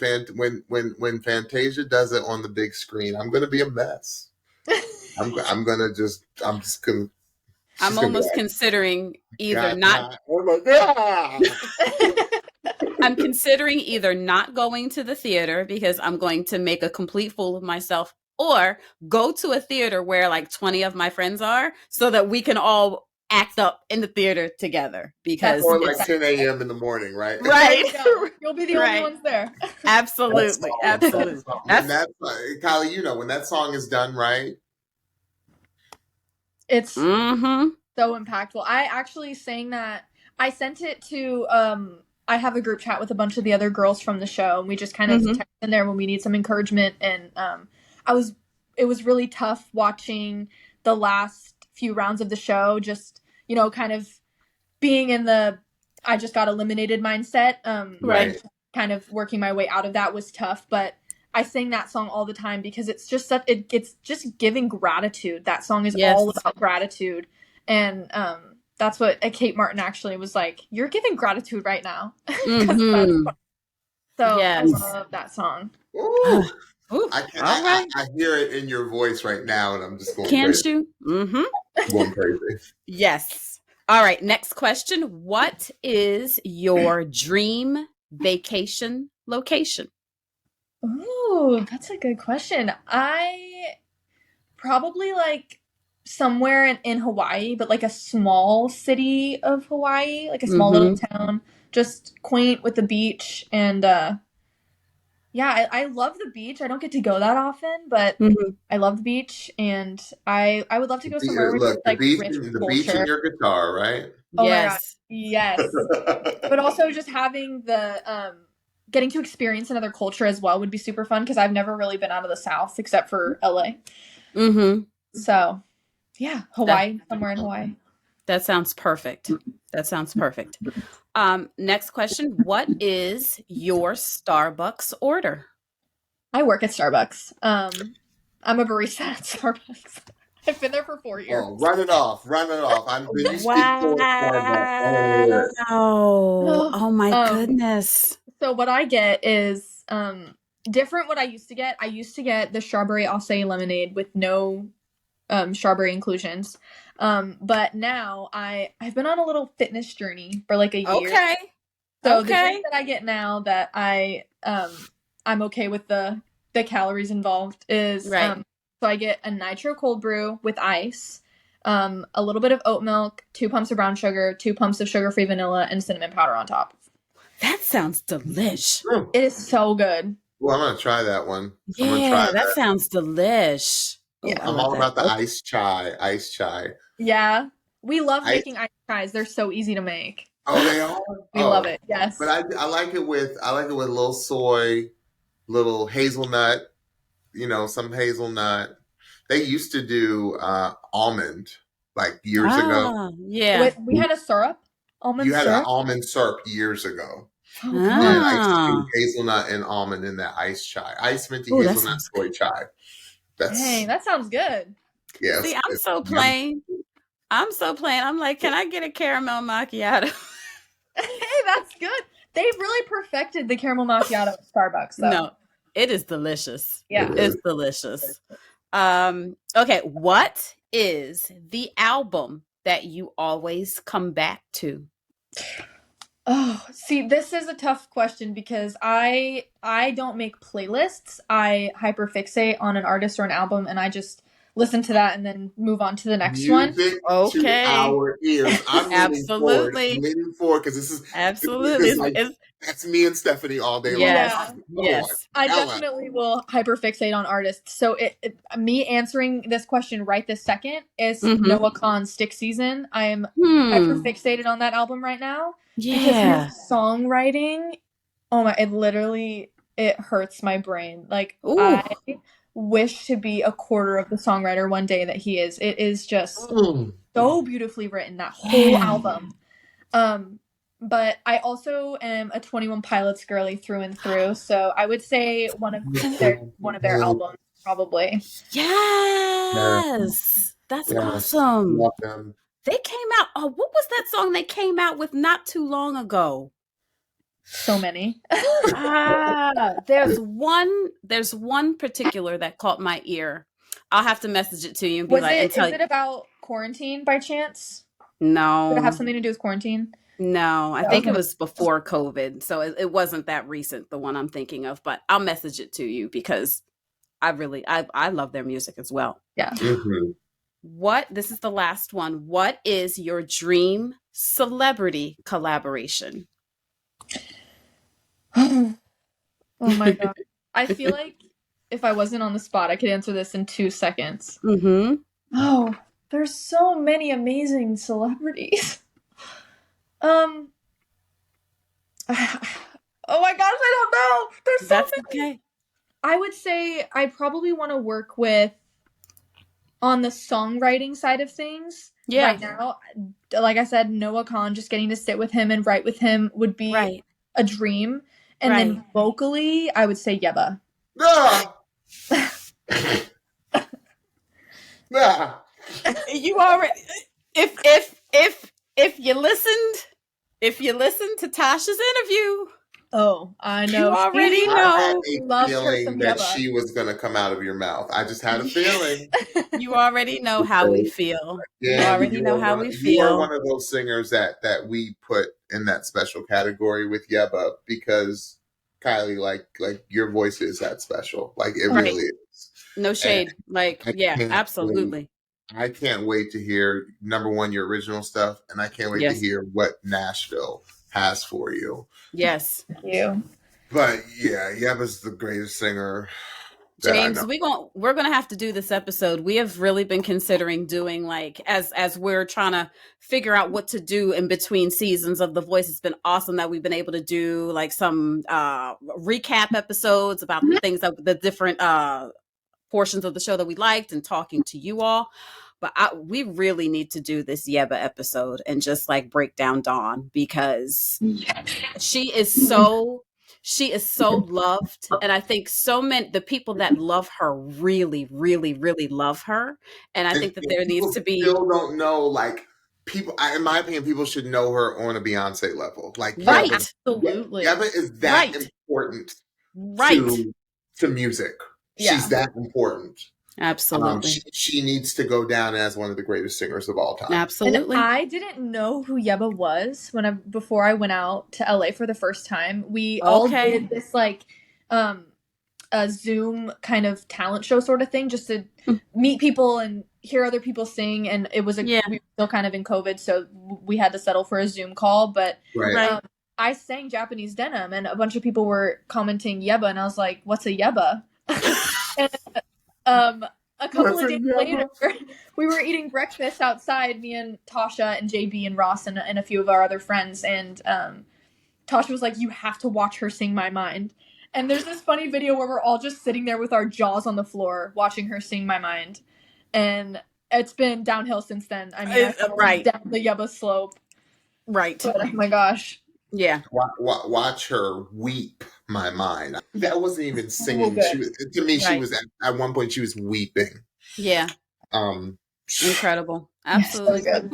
A: Fantasia does it on the big screen. I'm going to be a mess. I'm
B: almost considering either not.
A: Oh my God!
B: I'm considering either not going to the theater because I'm going to make a complete fool of myself, or go to a theater where like 20 of my friends are so that we can all act up in the theater together because
A: Or
B: it's
A: like 10 a.m. in the morning, right?
B: right.
C: You'll be the only ones there.
B: Absolutely. Absolutely.
A: When that Kylie, you know, when that song is done right,
C: it's so impactful. I actually sang that. I sent it to I have a group chat with a bunch of the other girls from the show, and we just kind of text in there when we need some encouragement. And it was really tough watching the last few rounds of the show, just, you know, kind of being in the I just got eliminated mindset.
A: right.
C: Kind of working my way out of that was tough, but I sing that song all the time because it's just it's just giving gratitude. That song is all about gratitude. And that's what Kate Martin actually was like, you're giving gratitude right now. So I love that song.
A: Ooh. I hear it in your voice right now, and I'm just going
B: Can't
A: crazy.
B: you?
A: Going crazy.
B: Yes. All right. Next question. What is your dream vacation location?
C: Oh, that's a good question. I probably like somewhere in Hawaii, but like a small city of Hawaii, like a small little town, just quaint with the beach. And yeah, I love the beach. I don't get to go that often, but I love the beach, and I would love to go somewhere where there's like rich culture.
A: The beach and your guitar, right?
C: Oh my God. Yes. But also just having the getting to experience another culture as well would be super fun, because I've never really been out of the South except for LA. So yeah, Hawaii, somewhere in Hawaii.
B: That sounds perfect. Next question. What is your Starbucks order?
C: I work at Starbucks. I'm a barista at Starbucks. I've been there for 4 years.
A: Oh, run it off.
B: Wow. Oh my goodness.
C: So what I get is different what I used to get. I used to get the strawberry acai lemonade with no strawberry inclusions. But now I've been on a little fitness journey for like a year.
B: Okay.
C: So the drink that I get now that I'm okay with the calories involved is so I get a nitro cold brew with ice, a little bit of oat milk, 2 pumps of brown sugar, 2 pumps of sugar-free vanilla, and cinnamon powder on top.
B: That sounds delish.
C: It is so good.
A: Well, I'm gonna try that one.
B: Yeah, that sounds delish.
C: Yeah,
A: I'm all about the ice chai.
C: Yeah, we love making ice chais. They're so easy to make.
A: Oh, they are.
C: We love it. Yes,
A: but I like it with little soy, little hazelnut. You know, some hazelnut. They used to do almond like years ago.
B: Yeah,
C: we had a syrup. Almond
A: you had
C: syrup?
A: an almond syrup years ago.
C: Oh,
A: I used to do hazelnut and almond in that ice chai. Ice minty hazelnut soy chai.
C: Dang, that sounds good.
A: Yes.
B: See, I'm so plain. I'm like, can I get a caramel macchiato?
C: Hey, that's good. They've really perfected the caramel macchiato at Starbucks, though.
B: No, it is delicious.
C: Yeah.
B: It's delicious. Okay, what is the album that you always come back to?
C: Oh, see, this is a tough question because I don't make playlists. I hyperfixate on an artist or an album, and I just listen to that and then move on to the next one.
A: To our ears. I'm
B: absolutely
A: leaning forward because this is
B: absolutely
A: that's me and Stephanie all day
B: long. Yes.
C: I definitely will hyperfixate on artists. So me answering this question right this second is Noah Kahan's Stick Season. I am hyperfixated on that album right now.
B: Yeah.
C: Because his songwriting, oh my, it hurts my brain. Like, I wish to be a quarter of the songwriter one day that he is. It is just so beautifully written, that whole album. But I also am a 21 Pilots girly through and through, so I would say one of their albums, probably.
B: Yes, that's awesome.
A: Love them.
B: They came out. Oh, what was that song they came out with not too long ago?
C: So many.
B: There's one particular that caught my ear. I'll have to message it to you and be
C: is it about quarantine by chance?
B: No.
C: Did it have something to do with quarantine?
B: No, I think it was before COVID, so it wasn't that recent, the one I'm thinking of, but I'll message it to you because I love their music as well.
C: Yeah.
B: This is the last one. What is your dream celebrity collaboration?
C: Oh my God. I feel like if I wasn't on the spot, I could answer this in 2 seconds.
B: Mm-hmm.
C: Oh, there's so many amazing celebrities. Oh my gosh, I don't know. There's so
B: That's
C: many.
B: okay.
C: I would say I probably want to work with on the songwriting side of things.
B: Yeah.
C: Right now, like I said, Noah Khan, just getting to sit with him and write with him would be a dream. And then vocally, I would say Yeba.
B: You already if you listened to Tasha's interview.
C: Oh, I know.
B: You already know.
A: I had a feeling that she was going to come out of your mouth. I just had a feeling.
B: You already know how we feel.
A: Yeah,
B: you already know how we feel.
A: You are one of those singers that we put in that special category with Yeba because Kylie, like your voice is that special. Like it really is.
B: No shade. Absolutely.
A: I can't wait to hear, number one, your original stuff, and I can't wait to hear what Nashville has for you.
B: Yes.
C: Thank you.
A: But yeah, Yeba's the greatest singer.
B: James, we're gonna have to do this episode. We have really been considering doing as we're trying to figure out what to do in between seasons of The Voice. It's been awesome that we've been able to do some recap episodes about the things that the different portions of the show that we liked and talking to you all. But we really need to do this Yeba episode and just break down Dawn because she is so loved. And I think the people that love her really, really, really love her. And I think that there needs to be.
A: Still don't know, people, in my opinion, people should know her on a Beyonce level.
B: Right.
C: Absolutely.
A: Yeba is that important to music. Yeah. She's that important.
B: Absolutely.
A: She needs to go down as one of the greatest singers of all time.
B: Absolutely.
C: And I didn't know who Yeba was before I went out to LA for the first time. We all did this a Zoom kind of talent show sort of thing just to meet people and hear other people sing. And it was we were still kind of in COVID, so we had to settle for a Zoom call. But I sang Japanese Denim, and a bunch of people were commenting Yeba, and I was like, "What's a Yeba?" And a couple of days later, we were eating breakfast outside, me and Tasha and JB and Ross and a few of our other friends. And Tasha was like, "You have to watch her sing My Mind." And there's this funny video where we're all just sitting there with our jaws on the floor watching her sing My Mind. And it's been downhill since then. I mean, down the Yeba slope.
B: Right.
C: But, oh my gosh.
B: Yeah.
A: Watch her weep My Mind. That wasn't even singing. She was at one point she was weeping.
B: Yeah. Incredible. Absolutely.
C: So good.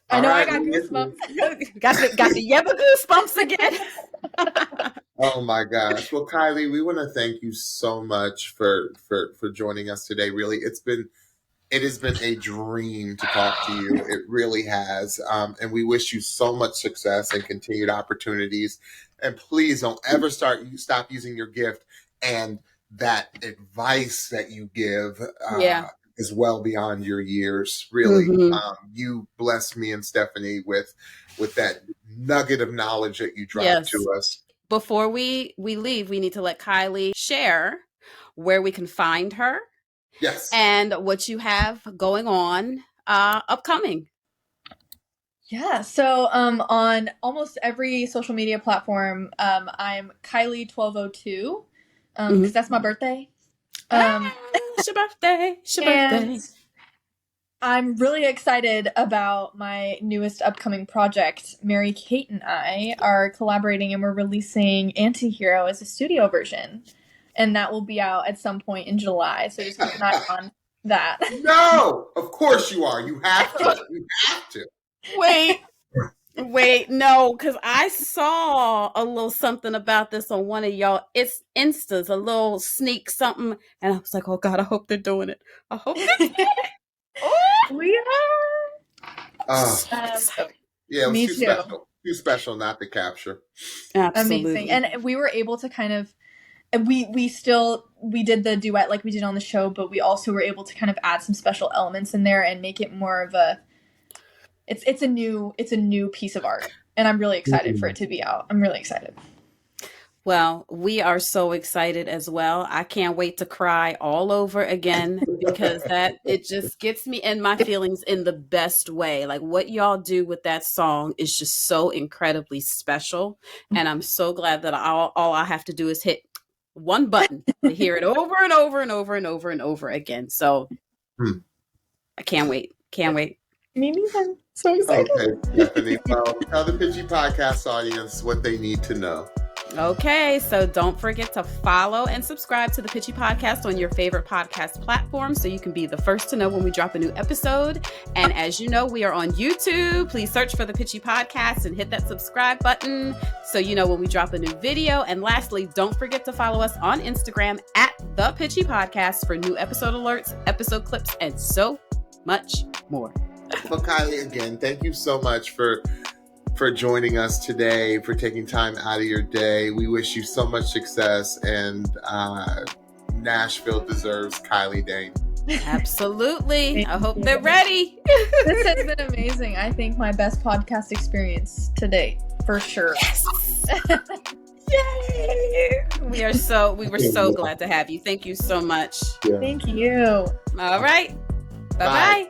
C: I know I got goosebumps.
B: got the Yeba goosebumps again.
A: Oh my gosh. Well, Kylie, we want to thank you so much for joining us today. Really, it has been a dream to talk to you. It really has. And we wish you so much success and continued opportunities. And please don't ever stop using your gift and that advice that you give is well beyond your years. Really, you blessed me and Stephanie with that nugget of knowledge that you dropped to us.
B: Before we leave, we need to let Kylie share where we can find her.
A: Yes.
B: And what you have going on upcoming.
C: Yeah. So on almost every social media platform, I'm Kylee1202 because that's my birthday.
B: It's your birthday. It's your birthday.
C: I'm really excited about my newest upcoming project. Mary Kate and I are collaborating and we're releasing Antihero as a studio version. And that will be out at some point in July. So just keep an eye on that.
A: No, of course you are. You have to. You have to.
B: Wait, no, because I saw a little something about this on one of y'all. It's Instas, a little sneak something. And I was like, oh God, I hope they're doing it. I hope they're doing it.
C: We are.
A: Yeah, it was too special. Too special not to capture.
B: Absolutely.
C: Amazing. And we were able to kind of, we still we did the duet like we did on the show, but we also were able to kind of add some special elements in there and make it more of a, it's a new piece of art. And I'm really excited for it to be out. I'm really excited.
B: Well, we are so excited as well. I can't wait to cry all over again because it just gets me in my feelings in the best way. Like what y'all do with that song is just so incredibly special. And I'm so glad that all I have to do is hit one button to hear it over and over and over and over and over again. So I can't wait. Can't wait.
C: Me neither. So excited.
A: Okay, Stephanie. Well, tell the Pitchy Podcast audience what they need to know.
B: Okay, so don't forget to follow and subscribe to the Pitchy Podcast on your favorite podcast platform so you can be the first to know when we drop a new episode. And as you know, we are on YouTube. Please search for the Pitchy Podcast and hit that subscribe button so you know when we drop a new video. And lastly, don't forget to follow us on Instagram at the Pitchy Podcast for new episode alerts, episode clips, and so much more.
A: Well, Kylee, again, thank you so much for joining us today, for taking time out of your day. We wish you so much success, and Nashville deserves Kylee Dayne.
B: Absolutely. I hope they're ready.
C: This has been amazing. I think my best podcast experience to date, for sure.
B: Yes. Yay! We were so glad to have you. Thank you so much.
A: Yeah.
C: Thank you.
B: All right. Bye-bye.